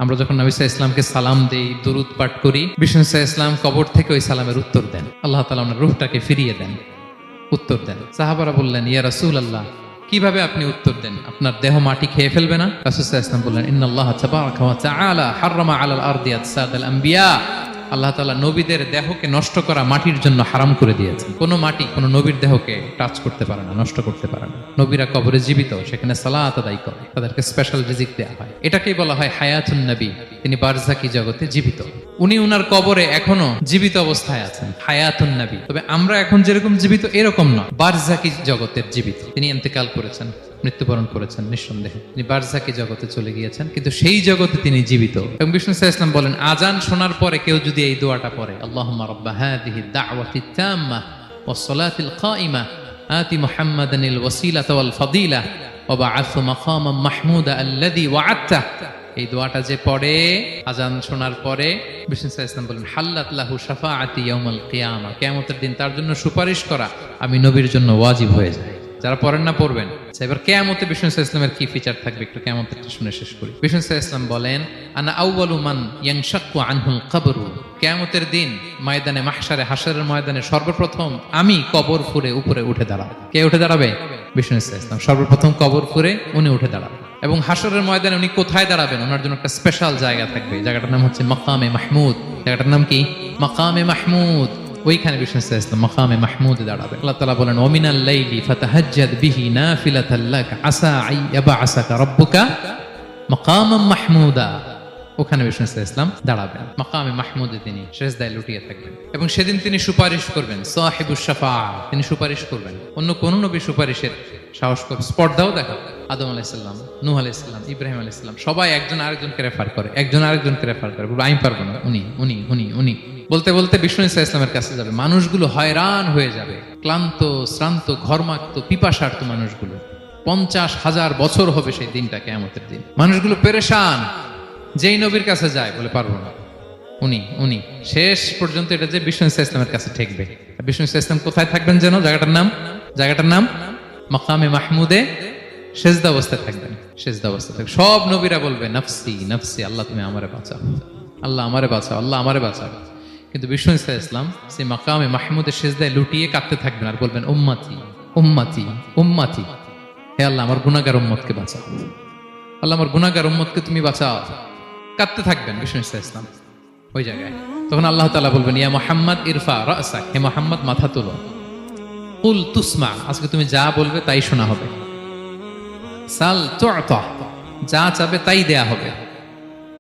আমরা যখন নবী সাল্লাল্লাহু আলাইহি ইসলামকে সালাম দেই, দুরূদ পাঠ করি, বিষ্ণু সাল্লাল্লাহু আলাইহি ইসলাম কবর থেকে ওই সালামের উত্তর দেন। আল্লাহ তাআলা ওনার রূহটাকে ফিরিয়ে দেন, উত্তর দেন। সাহাবারা বললেন, ইয়া রাসূলুল্লাহ, কিভাবে আপনি উত্তর দেন? আপনার দেহ মাটি খেয়ে ফেলবে না? রাসূল সাল্লাল্লাহু আলাইহি ইসলাম বললেন, ইন্নাল্লাহা তাবারাকা ওয়া তাআলা হাররামা আলাল আরদি আজসাদাল আম্বিয়া। আল্লাহ তাআলা নবীদের দেহকে নষ্ট করা মাটির জন্য হারাম করে দিয়েছেন। কোনো মাটি কোনো নবীর দেহকে টাচ করতে পারে না, নষ্ট করতে পারে না। নবীরা কবরে জীবিত, সেখানে সালাত আদায় করে, তাদেরকে স্পেশাল রিজিক দেওয়া হয়। এটাকেই বলা হয় হায়াতুন নবী। তিনি বারজাকি জগতে জীবিত, উনি উনার কবরে এখনো জীবিত অবস্থায় আছেন, হায়াতুন নবী। তবে আমরা এখন যেরকম জীবিত এরকম নয়, বারজাকি জগতের জীবিত। তিনি ইন্তেকাল করেছেন, মৃত্যুবরণ করেছেন, নিঃসন্দেহে তিনি বারজাকি জগতে চলে গিয়েছেন, কিন্তু সেই জগতে তিনি জীবিত। এবং বিষ্ণু সাল্লাল্লাহু আলাইহি ওয়াসাল্লাম বলেন, আজান শোনার পরে কেউ যদি এই দোয়াটা পড়ে, আল্লাহুম্মা রাব্বা হাযিহি দাওয়াতিত তাম্মা ওয়াস সালাতিল কাইমা আতি মুহাম্মাদানিল ওয়াসিলাতা ওয়াল ফাদিলা ওয়া বা'আথহু মাকামান মাহমুদা আল্লাযী ওয়া'আদতা। এই দোয়াটা যে পড়ে আজান শোনার পরে, বিষ্ণু সাল্লাল্লাহু আলাইহি ওয়াসাল্লাম বলেন, হাল্লাত লাহু শাফাআতি ইয়াউমাল কিয়ামা। কিয়ামতের দিন তার জন্য সুপারিশ করা আমি নবীর জন্য ওয়াজিব হয়ে যায়। যারা পড়েন না পড়বেন। এবার কিয়ামতে বিষ্ণু সাল্লাল্লাহু আলাইহি ওয়াসাল্লামের কি ফিচার থাকবে একটু কিয়ামতেরটা শুনে শেষ করি। বিষ্ণু সাল্লাল্লাহু আলাইহি ওয়াসাল্লাম বলেন, আনা আউয়ালু মান ইয়ানশাক্কু আনহুল কবরু। কিয়ামতের দিন ময়দানে মাহশারে, হাশরের ময়দানে সর্বপ্রথম আমি কবর ফুঁড়ে উপরে উঠে দাঁড়াবো। কে উঠে দাঁড়াবে? বিষ্ণু সাল্লাল্লাহু আলাইহি ওয়াসাল্লাম সর্বপ্রথম কবর ফুঁড়ে উনি উঠে দাঁড়াবেন। এবং হাশরের ময়দানে উনি কোথায় দাঁড়াবেন? ওনার জন্য একটা স্পেশাল জায়গা থাকবে। জায়গাটার নাম হচ্ছে মাকামে মাহমুদ। জায়গাটার নাম কি? মাকামে মাহমুদ। ওইখানে বিষ্ণু সাল্লাল্লাহু আলাইহি ওয়াসাল্লাম মাকামে মাহমুদে দাঁড়াবেন। আল্লাহ তাআলা বলেন, ওয়া মিনাল লাইলি ফাতাহাজ্জাদ বিহি নাফিলাতাল লাক আসা আইয়াবআসাকা রাব্বুকা মাকামান মাহমুদা। ওখানে বিষ্ণু সাল্লাল্লাহু আলাইহি ওয়াসাল্লাম দাঁড়াবেন, মাকামে মাহমুদে তিনি সিজদায় লুটিয়ে থাকবেন। এবং সেদিন তিনি সুপারিশ করবেন, সাহিবুশ শাফাআ, তিনি সুপারিশ করবেন। অন্য কোন নবী সুপারিশের সাহস করবে, স্পর্ধাও দেখা। আদম আলাইহিস সালাম, নূহ আলাইহিস সালাম, ইব্রাহিম আলাইহিস সালাম, সবাই একজন আরেকজনকে রেফার করে, একজন আরেকজনকে রেফার করে, আমি পারবো না, উনি উনি উনি উনি বলতে বলতে বিষ্ণু সাল্লাল্লাহু আলাইহি ওয়াসাল্লামের কাছে যাবে। মানুষগুলো হয়রান হয়ে যাবে, ক্লান্ত, শ্রান্ত, ঘর্মাক্ত, পিপাসার্ত মানুষগুলো। 50,000 বছর হবে সেই দিনটা, কিয়ামতের দিন। মানুষগুলো পেরেশান, যেই নবীর কাছে যায় বলে পারবো না, উনি উনি। শেষ পর্যন্ত এটা যে বিষ্ণু সাল্লাল্লাহু আলাইহি ওয়াসাল্লামের কাছে ঠেকবে। বিষ্ণু সাল্লাল্লাহু আলাইহি ওয়াসাল্লাম কোথায় থাকবেন যেন? জায়গাটার নাম মাকামে মাহমুদে সেজদা অবস্থায় থাকবেন, সেজদা অবস্থায় থাকবেন। সব নবীরা বলবে, নাফসি নাফসি, আল্লাহ তুমি আমারে বাঁচাও, আল্লাহ আমারে বাঁচাও, আল্লাহ আমারে বাঁচাও। কিন্তু বিষ্ণু সাল্লাল্লাহু আলাইহি ওয়াসাল্লাম সেই মাকামে মাহমুদের সেজদায় লুটিয়ে কাঁদতে থাকবেন আর বলবেন, উম্মতি উম্মতি উম্মতি, হে আল্লাহ আমার গুনাহগার উম্মতকে বাঁচাও, আল্লাহ আমার গুনাহগার উম্মতকে তুমি বাঁচাও। কাঁদতে থাকবেন বিষ্ণু সাল্লাল্লাহু আলাইহি ওয়াসাল্লাম ওই জায়গায়। তখন আল্লাহ তাআলা বলবেন, ইয়া মুহাম্মদ ইরফা রাসাক, হে মুহাম্মদ মাথা তোলো, কুল তুসমা, আজকে তুমি যা বলবে তাই শোনা হবে, সাল তু'তা, যা চাবে তাই দেয়া হবে।